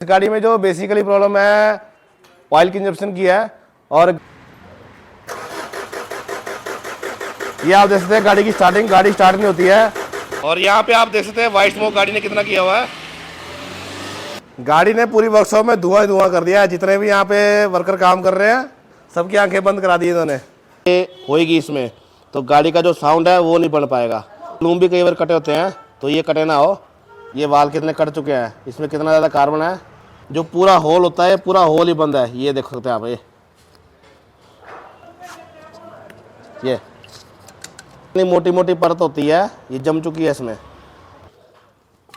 इस गाड़ी में जो बेसिकली प्रॉब्लम है ऑयल कंजप्शन की है। और ये आप देख सकते हैं गाड़ी की स्टार्टिंग, गाड़ी स्टार्ट नहीं होती है। और यहाँ पे आप देख सकते हैं वाइट स्मोक गाड़ी ने कितना किया हुआ है। गाड़ी ने पूरी वर्कशॉप में धुआं धुआं कर दिया है। जितने भी यहाँ पे वर्कर काम कर रहे हैं सबकी आंखें बंद करा दी इन्होंने। ये होएगी इसमें तो गाड़ी का जो साउंड है वो नहीं बन पाएगा। लूम भी कई बार कटे होते हैं तो ये कटे ना हो। ये वाल कितने कट चुके हैं, इसमें कितना ज़्यादा कार्बन है। जो पूरा होल होता है पूरा होल ही बंद है। ये देख सकते हैं आप, ये इतनी मोटी मोटी परत होती है, ये जम चुकी है इसमें।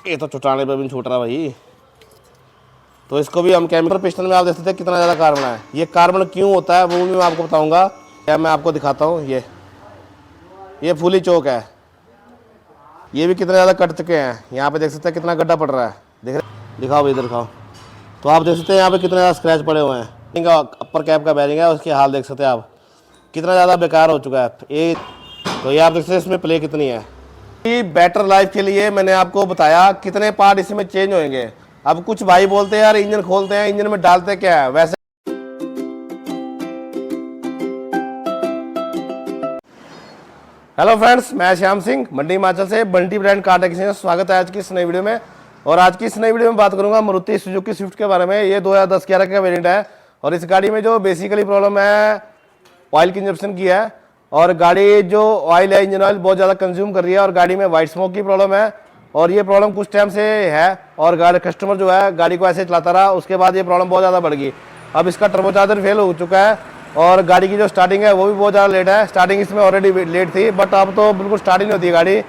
ये तो छुटाने पे भी नहीं छूट रहा भाई। तो इसको भी हम केमिकल पिस्टन में आप देख सकते हैं कितना ज़्यादा कार्बन है। ये कार्बन क्यों होता है वो भी मैं आपको बताऊंगा। या मैं आपको दिखाता हूँ। ये फुली चौक है। ये भी कितने ज़्यादा कट चुके हैं। यहाँ पे देख सकते हैं कितना गड्ढा पड़ रहा है। दिखाओ इधर दिखाओ। तो आप देख सकते हैं यहाँ पे कितने ज़्यादा स्क्रैच पड़े हुए हैं। इनका अपर कैप का बैरिंग है, उसके हाल देख सकते हैं आप कितना ज़्यादा बेकार हो चुका है। ये तो ये आप देख सकते हैं इसमें प्ले कितनी है। बेटर लाइफ के लिए मैंने आपको बताया कितने पार्ट इसमें चेंज होंगे। अब कुछ भाई बोलते हैं यार इंजन खोलते हैं, इंजन में डालते क्या है। वैसे हेलो फ्रेंड्स, मैं श्याम सिंह मंडी हिमाचल से बंटी ब्रांड कार टेक्नीशियन। स्वागत है आज की इस नई वीडियो में। और आज की इस नई वीडियो में बात करूंगा मारुति सुजुकी स्विफ्ट के बारे में। ये 2010-11 का वेरिएंट है। और इस गाड़ी में जो बेसिकली प्रॉब्लम है ऑयल कंजप्शन की है। और गाड़ी जो ऑयल है, इंजन ऑयल बहुत ज़्यादा कंज्यूम कर रही है। और गाड़ी में वाइट स्मोक की प्रॉब्लम है। और ये प्रॉब्लम कुछ टाइम से है। और गाड़ी कस्टमर जो है गाड़ी को ऐसे चलाता रहा, उसके बाद ये प्रॉब्लम बहुत ज़्यादा बढ़ गई। अब इसका टर्बोचार्जर फेल हो चुका है। और गाड़ी की जो स्टार्टिंग है वो भी बहुत ज़्यादा लेट है। स्टार्टिंग इसमें ऑलरेडी लेट थी, बट अब तो बिल्कुल स्टार्ट ही नहीं होती है गाड़ी।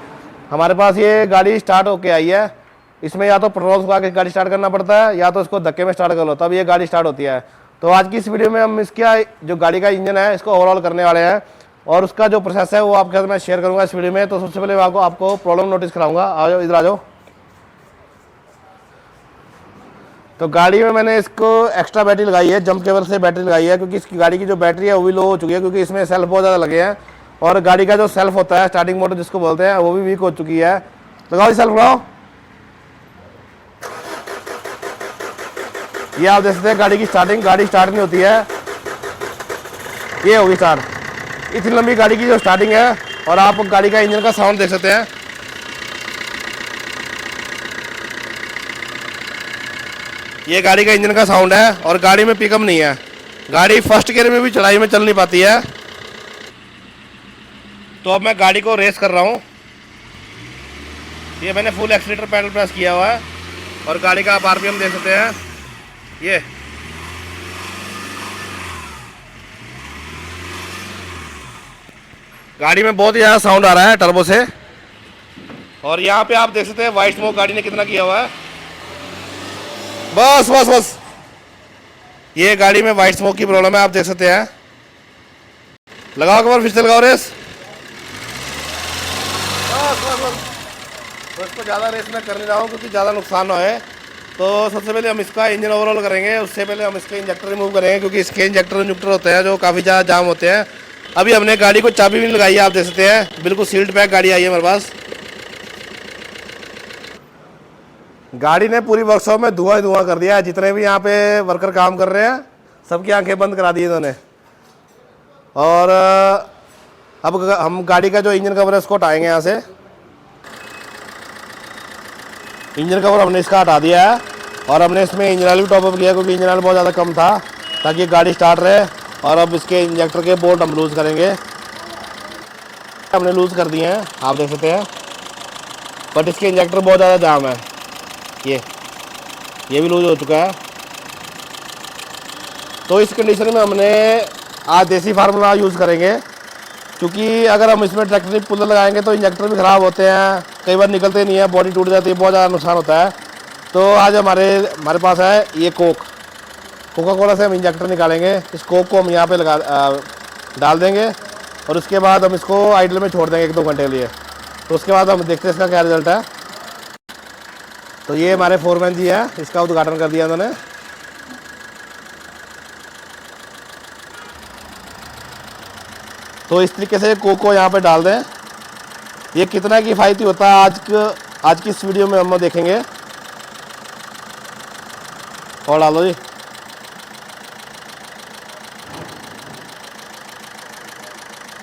हमारे पास ये गाड़ी स्टार्ट होके आई है। इसमें या तो पेट्रोल भरा के गाड़ी स्टार्ट करना पड़ता है या तो इसको धक्के में स्टार्ट कर लो तब ये गाड़ी स्टार्ट होती है। तो आज की इस वीडियो में हम इसका जो गाड़ी का इंजन है इसको ओवरऑल करने वाले हैं। और उसका जो प्रोसेस है वो आपके साथ मैं शेयर करूँगा इस वीडियो में। तो सबसे पहले मैं आपको प्रॉब्लम नोटिस कराऊंगा। आ जाओ, इधर आ जाओ। तो गाड़ी में मैंने इसको एक्स्ट्रा बैटरी लगाई है, जंप केबल से बैटरी लगाई है, क्योंकि इसकी गाड़ी की जो बैटरी है वो भी लो हो चुकी है, क्योंकि इसमें सेल्फ बहुत ज़्यादा लगे हैं। और गाड़ी का जो सेल्फ होता है स्टार्टिंग मोटर जिसको बोलते हैं वो भी वीक हो चुकी है। लगाओ सेल्फ लगाओ। ये आप देख सकते हैं गाड़ी की स्टार्टिंग, गाड़ी स्टार्ट नहीं होती है। ये होगी स्टार्ट। इतनी लंबी गाड़ी की जो स्टार्टिंग है। और आप गाड़ी का इंजन का साउंड देख सकते हैं। ये गाड़ी का इंजन का साउंड है। और गाड़ी में पिकअप नहीं है। गाड़ी फर्स्ट गियर में भी चढ़ाई में चल नहीं पाती है। तो अब मैं गाड़ी को रेस कर रहा हूँ। ये मैंने फुल एक्सीलेटर पैडल प्रेस किया हुआ है। और गाड़ी का आप आरपीएम देख सकते हैं। ये गाड़ी में बहुत ही ज़्यादा साउंड आ रहा है टर्बो से। और यहाँ पे आप देख सकते हैं वाइट स्मोक गाड़ी ने कितना किया हुआ है। बस बस बस, ये गाड़ी में वाइट स्मोक की प्रॉब्लम है, आप देख सकते हैं। लगाओ कमर, फिर से लगाओ रेस। बस बस बस, तो इसको ज़्यादा रेस में कर नहीं रहा हूँ क्योंकि ज़्यादा नुकसान ना है। तो सबसे पहले हम इसका इंजन ओवरऑल करेंगे। उससे पहले हम इसके इंजेक्टर रिमूव करेंगे, क्योंकि इसके इंजेक्टर होते हैं जो काफ़ी ज़्यादा जाम होते हैं। अभी हमने गाड़ी को चाबी भी लगाई है, आप देख सकते हैं। बिल्कुल सील्ड पैक गाड़ी आई है हमारे पास। गाड़ी ने पूरी वर्कशॉप में धुआं धुआं कर दिया है। जितने भी यहाँ पे वर्कर काम कर रहे हैं सबकी आंखें बंद करा दी इन्होंने। और अब हम गाड़ी का जो इंजन कवर है उसको हटाएंगे यहाँ से। इंजन कवर हमने इसका हटा दिया है। और हमने इसमें इंजन ऑयल भी टॉपअप किया, क्योंकि इंजन ऑयल बहुत ज़्यादा कम था, ताकि गाड़ी स्टार्ट रहे। और अब इसके इंजेक्टर के बोल्ट हम लूज़ करेंगे। हमने लूज़ कर दिए हैं, आप देख सकते हैं। बट इसके इंजेक्टर बहुत ज़्यादा जाम है। ये भी लूज हो चुका है। तो इस कंडीशन में हमने आज देसी फार्मूला यूज़ करेंगे, क्योंकि अगर हम इसमें ट्रैक्टर पुल लगाएंगे तो इंजेक्टर भी ख़राब होते हैं, कई बार निकलते नहीं है, बॉडी टूट जाती है, बहुत ज़्यादा नुकसान होता है। तो आज हमारे पास है ये कोका कोला से हम इंजेक्टर निकालेंगे। इस कोक को हम यहाँ पे डाल देंगे। और उसके बाद हम इसको आइडल में छोड़ देंगे 1-2 घंटे के लिए। तो उसके बाद हम देखते हैं इसका क्या रिजल्ट है। तो ये हमारे फोरमैन जी हैं, इसका उद्घाटन कर दिया उन्होंने। तो इस तरीके से कोक को यहाँ पे डाल दें। ये कितना किफ़ायती होता है आज की इस वीडियो में हम देखेंगे। और डाल दो जी।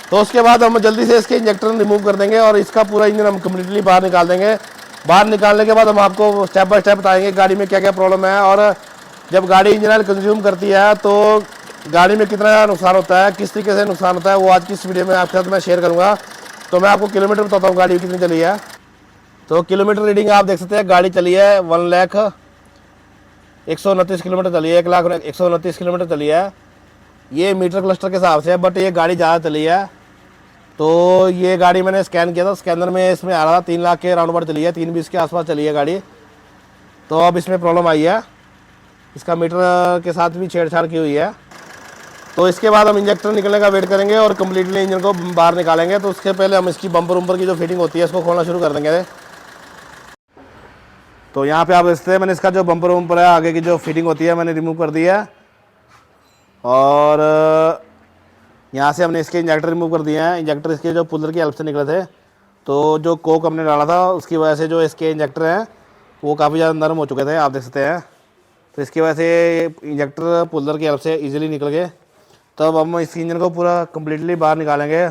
तो उसके बाद हम जल्दी से इसके इंजेक्टर रिमूव कर देंगे और इसका पूरा इंजन हम कम्प्लीटली बाहर निकाल देंगे। बाहर निकालने के बाद हम आपको स्टेप बाय स्टेप बताएंगे गाड़ी में क्या क्या प्रॉब्लम है, और जब गाड़ी इंजन ऑयल कंज्यूम करती है तो गाड़ी में कितना नुकसान होता है, किस तरीके से नुकसान होता है, वो आज की इस वीडियो में आपके साथ मैं शेयर करूँगा। तो मैं आपको किलोमीटर बताता हूँ गाड़ी कितनी चली है। तो किलोमीटर रीडिंग आप देख सकते हैं, गाड़ी चली है 1,129 किलोमीटर चली है, 1,129 किलोमीटर चली है। ये मीटर क्लस्टर के हिसाब से है, बट ये गाड़ी ज़्यादा चली है। तो ये गाड़ी मैंने स्कैन किया था, स्कैनर में इसमें आ रहा था 3 लाख के राउंड अबाउट चली है, 320 के आसपास चली है गाड़ी। तो अब इसमें प्रॉब्लम आई है, इसका मीटर के साथ भी छेड़छाड़ की हुई है। तो इसके बाद हम इंजेक्टर निकलने का वेट करेंगे और कम्प्लीटली इंजन को बाहर निकालेंगे। तो उसके पहले हम इसकी बम्पर उम्पर की जो फिटिंग होती है इसको खोलना शुरू कर देंगे। तो यहाँ पे आप देखते हैं मैंने इसका जो बम्पर उम्पर है आगे की जो फिटिंग होती है मैंने रिमूव कर दी है, और यहाँ से हमने इसके इंजेक्टर रिमूव कर दिए हैं। इंजेक्टर इसके जो पुलर की हेल्प से निकले थे, तो जो कोक हमने डाला था उसकी वजह से जो इसके इंजेक्टर हैं वो काफ़ी ज़्यादा नरम हो चुके थे, आप देख सकते हैं। तो इसकी वजह से इंजेक्टर पुलर की हेल्प से ईजिली निकल गए। तब हम इस इंजन को पूरा कम्प्लीटली बाहर निकालेंगे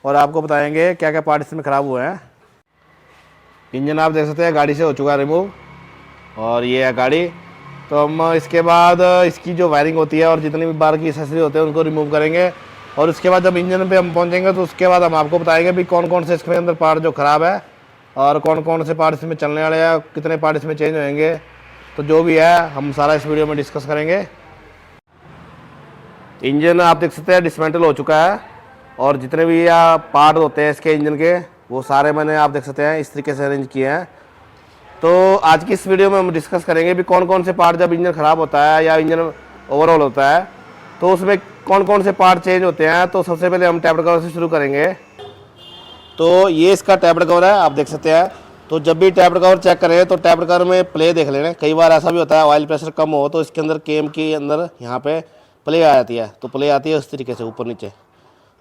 और आपको बताएंगे क्या क्या पार्ट इसमें ख़राब हुए हैं। इंजन आप देख सकते हैं गाड़ी से हो चुका है रिमूव, और ये है गाड़ी। तो हम इसके बाद इसकी जो वायरिंग होती है और जितनी भी बार की एक्सेसरी होते हैं उनको रिमूव करेंगे। और उसके बाद जब इंजन पे हम पहुंचेंगे तो उसके बाद हम आपको बताएंगे भी कौन कौन से इसके अंदर पार्ट जो ख़राब है और कौन कौन से पार्ट इसमें चलने वाले हैं, कितने पार्ट इसमें चेंज होंगे। तो जो भी है हम सारा इस वीडियो में डिस्कस करेंगे। इंजन आप देख सकते हैं डिसमेंटल हो चुका है, और जितने भी पार्ट होते हैं इसके इंजन के वो सारे मैंने आप देख सकते हैं इस तरीके से अरेंज किए हैं। तो आज की इस वीडियो में हम डिस्कस करेंगे भी कौन कौन से पार्ट जब इंजन ख़राब होता है या इंजन ओवरऑल होता है तो उसमें कौन कौन से पार्ट चेंज होते हैं। तो सबसे पहले हम टैबलेट कवर से शुरू करेंगे। तो ये इसका टैबलेट कवर है, आप देख सकते हैं। तो जब भी टैबलेट कवर चेक करें तो टैबलेट कवर में प्ले देख लेना। कई बार ऐसा भी होता है ऑयल प्रेशर कम हो तो इसके अंदर केम के अंदर यहाँ पे प्ले आ जाती है। तो प्ले आती है उस तरीके से ऊपर नीचे।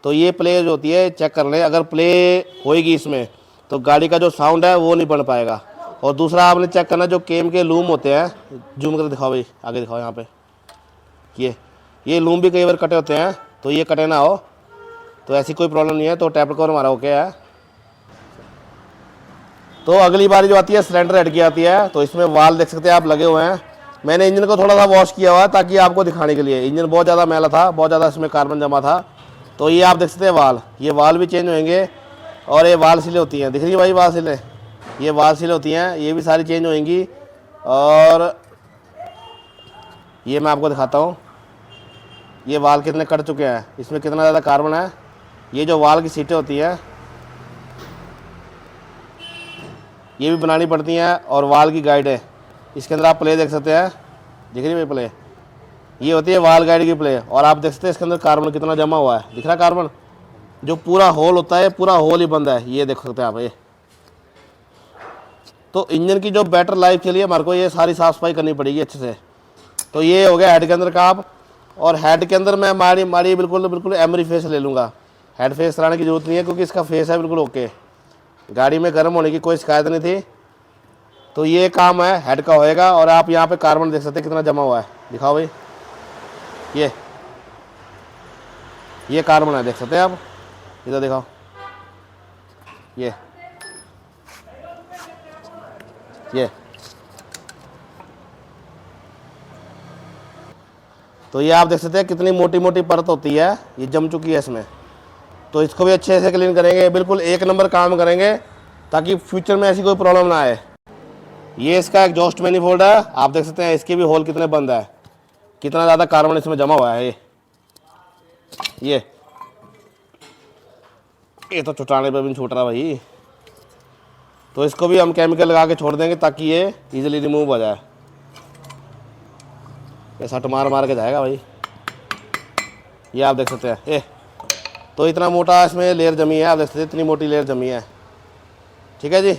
तो ये प्ले जो होती है चेक कर लें, अगर प्ले होएगी इसमें तो गाड़ी का जो साउंड है वो नहीं बन पाएगा। और दूसरा आपने चेक करना जो केम के लूम होते हैं, जूम कर दिखाओ भाई, आगे दिखाओ यहाँ पे, ये लूम भी कई बार कटे होते हैं, तो ये कटे ना हो। तो ऐसी कोई प्रॉब्लम नहीं है, तो टैबलेट कवर हमारा ओके है। तो अगली बारी जो आती है सिलेंडर हेड की आती है। तो इसमें वाल देख सकते हैं आप लगे हुए हैं। मैंने इंजन को थोड़ा सा वॉश किया हुआ है ताकि आपको दिखाने के लिए। इंजन बहुत ज़्यादा मैला था, बहुत ज़्यादा इसमें कार्बन जमा था। तो ये आप देख सकते हैं वाल, ये वाल भी चेंज होंगे। और ये वाल सिले होती हैं, दिख रही है भाई वाल सिले, ये वाल सिले होती हैं, ये भी सारी चेंज होंगी। और ये मैं आपको दिखाता हूँ ये वाल कितने कट चुके हैं, इसमें कितना ज़्यादा कार्बन है। ये जो वाल की सीटें होती हैं ये भी बनानी पड़ती हैं। और वाल की गाइड है, इसके अंदर आप प्ले देख सकते हैं, दिख रही है प्ले, ये होती है वाल गाइड की प्ले। और आप देख सकते हैं इसके अंदर कार्बन कितना जमा हुआ है, दिख रहा है कार्बन। जो पूरा होल होता है पूरा होल ही बंद है, ये देख सकते हैं आप ये। तो इंजन की जो बेटर लाइफ के लिए हमारे को ये सारी साफ़ सफाई करनी पड़ेगी अच्छे से। तो ये हो गया हेड के अंदर काम। और हेड के अंदर मैं माड़ी बिल्कुल एमरी फेस ले लूँगा। हेड फेस कराने की ज़रूरत नहीं है क्योंकि इसका फेस है बिल्कुल ओके, गाड़ी में गर्म होने की कोई शिकायत नहीं थी। तो ये काम है हेड का होएगा। और आप यहाँ पे कार्बन देख सकते हैं कितना जमा हुआ है, दिखाओ भाई, ये कार्बन है, देख सकते हैं आप, इधर दिखाओ, ये तो ये आप देख सकते हैं कितनी मोटी मोटी परत होती है, ये जम चुकी है इसमें। तो इसको भी अच्छे से क्लीन करेंगे, बिल्कुल एक नंबर काम करेंगे ताकि फ्यूचर में ऐसी कोई प्रॉब्लम ना आए। ये इसका एग्जॉस्ट मैनिफोल्ड है, आप देख सकते हैं इसके भी होल कितने बंद है, कितना ज़्यादा कार्बन इसमें जमा हुआ है। ये तो छुटाने पर भी नहीं छूट रहा भाई। तो इसको भी हम केमिकल लगा के छोड़ देंगे ताकि ये इजीली रिमूव हो जाए। ये सट मार के जाएगा भाई, ये आप देख सकते हैं। तो इतना मोटा इसमें लेयर जमी है, आप देख सकते हैं इतनी मोटी लेयर जमी है, ठीक है जी।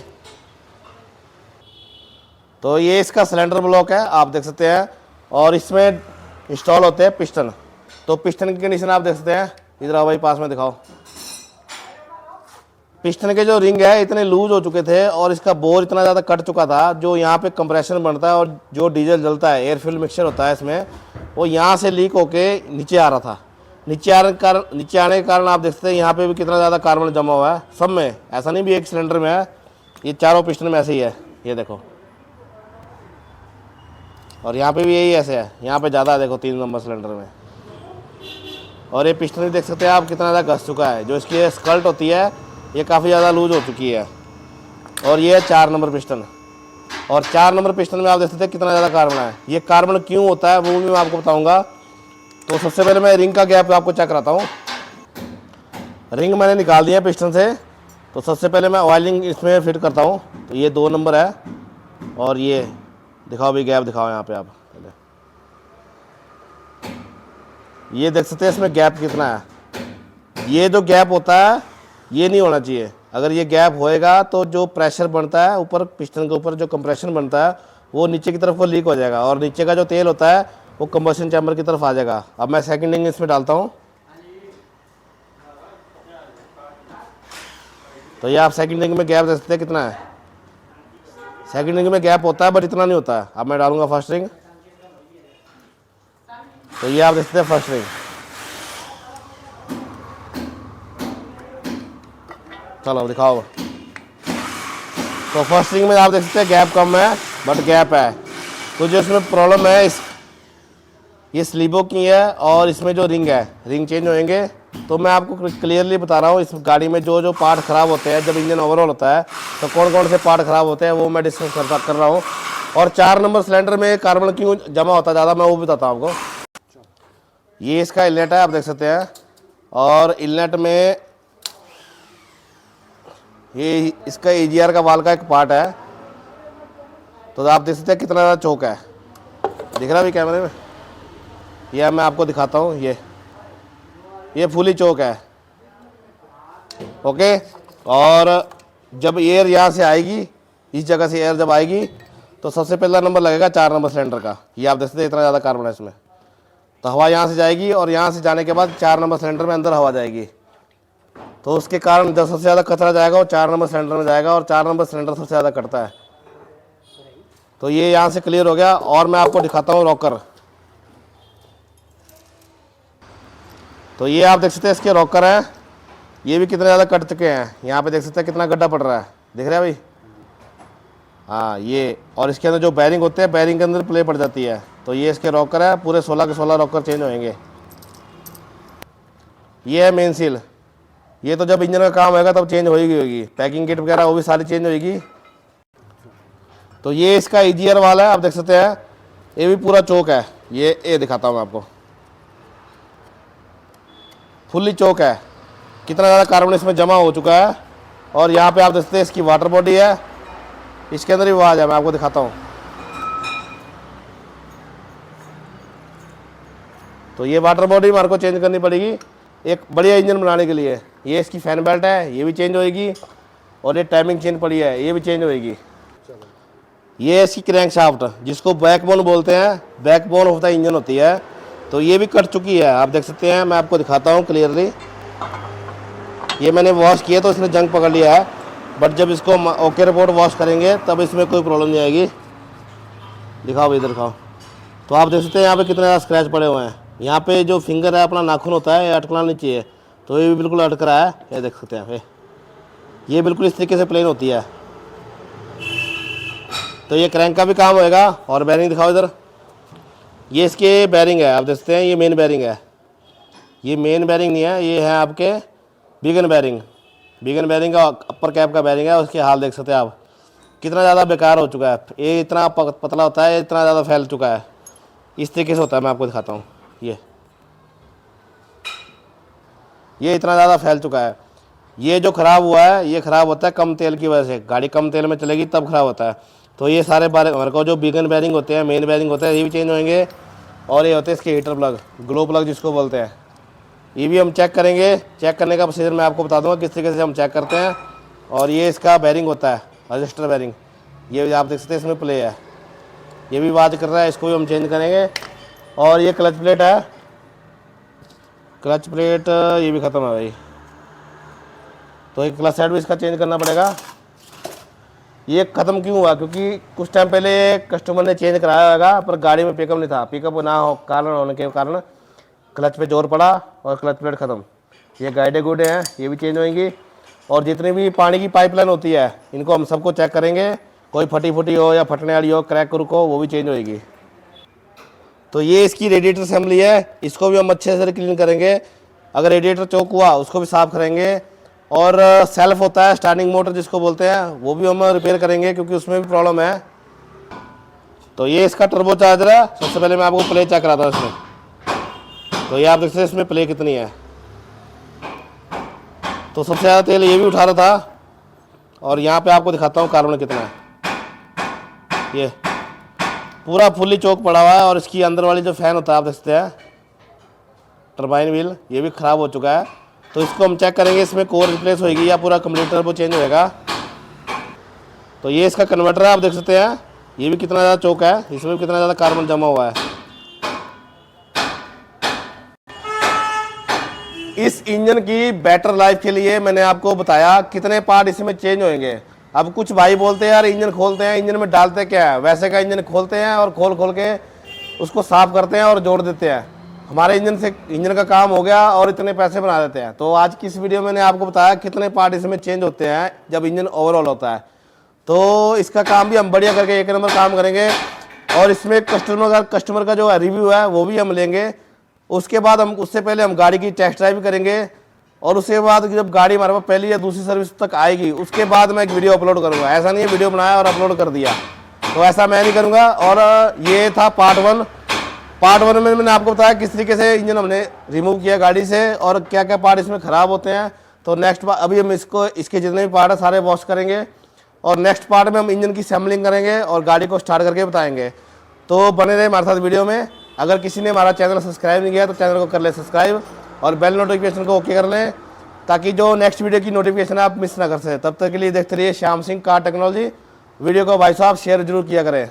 तो ये इसका सिलेंडर ब्लॉक है, आप देख सकते हैं। और इसमें इंस्टॉल होते हैं पिस्टन। तो पिस्टन की कंडीशन आप देख सकते हैं, इधर आओ भाई पास में दिखाओ, पिस्टन के जो रिंग है इतने लूज हो चुके थे और इसका बोर इतना ज़्यादा कट चुका था, जो यहाँ पे कंप्रेशन बनता है और जो डीजल जलता है, एयर फ्यूल मिक्सचर होता है इसमें, वो यहाँ से लीक होके नीचे आ रहा था। नीचे आने के कारण आप देख सकते हैं यहाँ पे भी कितना ज़्यादा कार्बन जमा हुआ है सब में, ऐसा नहीं भी एक सिलेंडर में है, ये चारों पिस्टन में ऐसे ही है, ये देखो। और यहाँ पे भी यही ऐसे है, यहाँ पे ज़्यादा है देखो 3 नंबर सिलेंडर में। और ये पिस्टन भी देख सकते हैं आप कितना ज़्यादा घस चुका है, जो इसकी स्कल्ट होती है ये काफ़ी ज़्यादा लूज हो चुकी है। और ये है 4 नंबर पिस्टन, और 4 नंबर पिस्टन में आप देख सकते हैं कितना ज़्यादा कार्बन है। ये कार्बन क्यों होता है वो भी मैं आपको बताऊँगा। तो सबसे पहले मैं रिंग का गैप आपको चेक कराता हूँ। रिंग मैंने निकाल दिया पिस्टन से, तो सबसे पहले मैं ऑयलिंग इसमें फिट करता हूँ। तो ये 2 नंबर है, और ये दिखाओ भी गैप दिखाओ यहाँ पे आप पहले, ये देख सकते हैं इसमें गैप कितना है। ये जो गैप होता है ये नहीं होना चाहिए, अगर ये गैप होएगा तो जो प्रेशर बनता है ऊपर पिस्टन के ऊपर, जो कंप्रेशन बनता है वो नीचे की तरफ वो लीक हो जाएगा, और नीचे का जो तेल होता है वो कंबशन चैम्बर की तरफ आ जाएगा। अब मैं सेकंड रिंग इसमें डालता हूँ। तो ये आप सेकंड रिंग में गैप देख सकते हैं कितना है। सेकंड रिंग में गैप होता है बट इतना नहीं होता है। अब मैं डालूंगा फर्स्ट रिंग, तो ये आप देख सकते हैं फर्स्ट रिंग। चलो दिखाओ। तो फर्स्ट रिंग में आप देख सकते हैं गैप कम है बट गैप है। तो जो इसमें प्रॉब्लम है ये स्लीबों की है, और इसमें जो रिंग है रिंग चेंज होंगे। तो मैं आपको क्लियरली बता रहा हूँ, इस गाड़ी में जो जो पार्ट ख़राब होते हैं जब इंजन ओवरऑल होता है तो कौन कौन से पार्ट ख़राब होते हैं वो मैं डिस्कस कर रहा हूँ। और 4 नंबर सिलेंडर में कार्बन क्यों जमा होता है ज़्यादा मैं वो भी बताता हूँ आपको। ये इसका इनलेट है, आप देख सकते हैं, और इनलेट में ये इसका EGR का वाल का एक पार्ट है। तो आप देख सकते हैं कितना ज़्यादा चौक है, दिख रहा है भी कैमरे में, यह मैं आपको दिखाता हूँ। ये फुली चौक है, ओके। और जब एयर यहाँ से आएगी, इस जगह से एयर जब आएगी तो सबसे पहला नंबर लगेगा 4 नंबर सिलेंडर का। ये आप देख सकते हैं इतना ज़्यादा कार्बन है इसमें। तो हवा यहाँ से जाएगी और यहाँ से जाने के बाद 4 नंबर सिलेंडर में अंदर हवा जाएगी, तो उसके कारण जब सबसे ज़्यादा कचरा जाएगा वो 4 नंबर सिलेंडर में जाएगा, और 4 नंबर सिलेंडर सबसे ज़्यादा कटता है। तो ये यहाँ से क्लियर हो गया। और मैं आपको दिखाता हूँ रॉकर। तो ये आप देख सकते हैं इसके रॉकर हैं, ये भी कितने ज़्यादा कट चुके हैं। यहाँ पे देख सकते हैं कितना गड्ढा पड़ रहा है, दिख रहा है भाई। हाँ ये, और इसके अंदर जो बैरिंग होते हैं बैरिंग के अंदर प्ले पड़ जाती है। तो ये इसके रॉकर है, पूरे 16 के 16 रॉकर चेंज होंगे। ये है मेन सील, ये तो जब इंजन का काम होगा तब चेंज होगी। पैकिंग किट वगैरह वो भी सारी चेंज होगी। तो ये इसका EGR वाला है, आप देख सकते हैं, ये भी पूरा चौक है। ये दिखाता हूँ मैं आपको, फुल्ली चौक है, कितना ज़्यादा कार्बन इसमें जमा हो चुका है। और यहाँ पे आप देख सकते हैं इसकी वाटर बॉडी है, इसके अंदर भी आवाज़ है, मैं आपको दिखाता हूँ। तो ये वाटर बॉडी हमारे को चेंज करनी पड़ेगी एक बढ़िया इंजन बनाने के लिए। ये इसकी फैन बेल्ट है, ये भी चेंज होएगी, और ये टाइमिंग चेन पड़ी है, ये भी चेंज होएगी। ये इसकी क्रैंक शाफ्ट जिसको बैकबोन बोलते हैं, बैकबोन ऑफ द इंजन होती है, तो ये भी कट चुकी है, आप देख सकते हैं। मैं आपको दिखाता हूँ क्लियरली। ये मैंने वॉश किया तो इसने जंग पकड़ लिया है, बट जब इसको ओके रिपोर्ट वॉश करेंगे तब इसमें कोई प्रॉब्लम नहीं आएगी। दिखाओ इधर दिखाओ। तो आप देख सकते हैं यहाँ पे कितने ज़्यादा स्क्रैच पड़े हुए हैं। यहाँ पे जो फिंगर है अपना नाखून होता है, ये अटकना नहीं चाहिए, तो ये भी बिल्कुल अटक रहा है, ये देख सकते हैं। ये बिल्कुल इस तरीके से प्लेन होती है। तो ये क्रैंक का भी काम होएगा। और बैरिंग दिखाओ इधर, ये इसके बैरिंग है, आप देख सकते हैं, ये मेन बैरिंग है। ये मेन बैरिंग नहीं है, ये है आपके बिगन बैरिंग। बिगन बैरिंग का अपर कैप का बैरिंग है, उसके हाल देख सकते हैं आप कितना ज़्यादा बेकार हो चुका है। ये इतना पतला होता है, इतना ज़्यादा फैल चुका है, इस तरीके से होता है। मैं आपको दिखाता हूँ, ये इतना ज़्यादा फैल चुका है। ये जो ख़राब हुआ है ये ख़राब होता है कम तेल की वजह से, गाड़ी कम तेल में चलेगी तब ख़राब होता है। तो ये सारे बारे हमारे को जो बिगन बैरिंग होते हैं, मेन बैरिंग होते हैं, ये भी चेंज होंगे। और ये होते हैं इसके हीटर प्लग, ग्लो प्लग जिसको बोलते हैं, ये भी हम चेक करेंगे। चेक करने का प्रोसीजर मैं आपको बता दूंगा किस तरीके से हम चेक करते हैं। और ये इसका बैरिंग होता है, रजिस्टर बैरिंग, ये आप देख सकते हैं इसमें प्ले है, ये भी आवाज़ कर रहा है, इसको भी हम चेंज करेंगे। और ये क्लच प्लेट है, क्लच प्लेट ये भी ख़त्म है भाई, तो एक क्लच सेट भी इसका चेंज करना पड़ेगा। ये ख़त्म क्यों हुआ, क्योंकि कुछ टाइम पहले कस्टमर ने चेंज कराया होगा पर गाड़ी में पिकअप नहीं था। पिकअप ना हो कारण होने के कारण क्लच पे जोर पड़ा और क्लच प्लेट ख़त्म। ये गाइडे गुडे हैं, ये भी चेंज होंगी। और जितनी भी पानी की पाइपलाइन होती है इनको हम सबको चेक करेंगे, कोई फटी फुटी हो या फटने वाली हो, क्रैक क्रुक हो, वो भी चेंज होएगी। तो ये इसकी रेडिएटर असेंबली है, इसको भी हम अच्छे से क्लीन करेंगे। अगर रेडिएटर चौक हुआ उसको भी साफ़ करेंगे। और सेल्फ होता है स्टार्टिंग मोटर जिसको बोलते हैं, वो भी हम रिपेयर करेंगे क्योंकि उसमें भी प्रॉब्लम है। तो ये इसका टर्बो चार्जर है। सबसे पहले मैं आपको प्ले चेक कराता हूँ इसमें। तो ये आप देखते हैं इसमें प्ले कितनी है। तो सबसे ज़्यादा तेल ये भी उठा रहा था। और यहाँ पे आपको दिखाता हूँ कार्बन कितना है। ये पूरा फुल्ली चौक पड़ा हुआ है। और इसकी अंदर वाली जो फैन होता है आप देख सकते हैं, टर्बाइन व्हील, ये भी ख़राब हो चुका है। तो इसको हम चेक करेंगे इसमें कोर रिप्लेस होगी या पूरा कंप्लीट टर्बो चेंज होएगा। तो ये इसका कन्वर्टर है, आप देख सकते हैं ये भी कितना ज़्यादा चौक है, इसमें भी कितना ज़्यादा कार्बन जमा हुआ है। इस इंजन की बेटर लाइफ के लिए मैंने आपको बताया कितने पार्ट इसमें चेंज होंगे। अब कुछ भाई बोलते हैं यार इंजन खोलते हैं, इंजन में डालते क्या है, वैसे का इंजन खोलते हैं और खोल खोल के उसको साफ़ करते हैं और जोड़ देते हैं। हमारे इंजन का काम हो गया और इतने पैसे बना देते हैं। तो आज की इस वीडियो में मैंने आपको बताया कितने पार्ट इसमें चेंज होते हैं जब इंजन ओवरऑल होता है। तो इसका काम भी हम बढ़िया करके एक नंबर काम करेंगे। और इसमें कस्टमर का जो रिव्यू है वो भी हम लेंगे। उसके बाद उससे पहले हम गाड़ी की टेस्ट ड्राइव करेंगे। और उसके बाद जब गाड़ी हमारे पास पहली या दूसरी सर्विस तक आएगी उसके बाद मैं एक वीडियो अपलोड करूँगा। ऐसा नहीं है वीडियो बनाया और अपलोड कर दिया, तो ऐसा मैं नहीं करूँगा। और ये था पार्ट 1। पार्ट 1 में मैंने आपको बताया किस तरीके से इंजन हमने रिमूव किया गाड़ी से और क्या क्या पार्ट इसमें ख़राब होते हैं। तो नेक्स्ट अभी हम इसके जितने भी पार्ट हैं सारे वॉश करेंगे। और नेक्स्ट पार्ट में हम इंजन की सैम्पलिंग करेंगे और गाड़ी को स्टार्ट करके बताएंगे। तो बने रहे हमारे साथ वीडियो में। अगर किसी ने हमारा चैनल सब्सक्राइब नहीं किया तो चैनल को कर ले सब्सक्राइब और बेल नोटिफिकेशन को ओके कर लें, ताकि जो नेक्स्ट वीडियो की नोटिफिकेशन आप मिस ना कर सकें। तब तक के लिए देखते रहिए Shyam Singh car technology. Video को भाई साहब शेयर जरूर किया करें।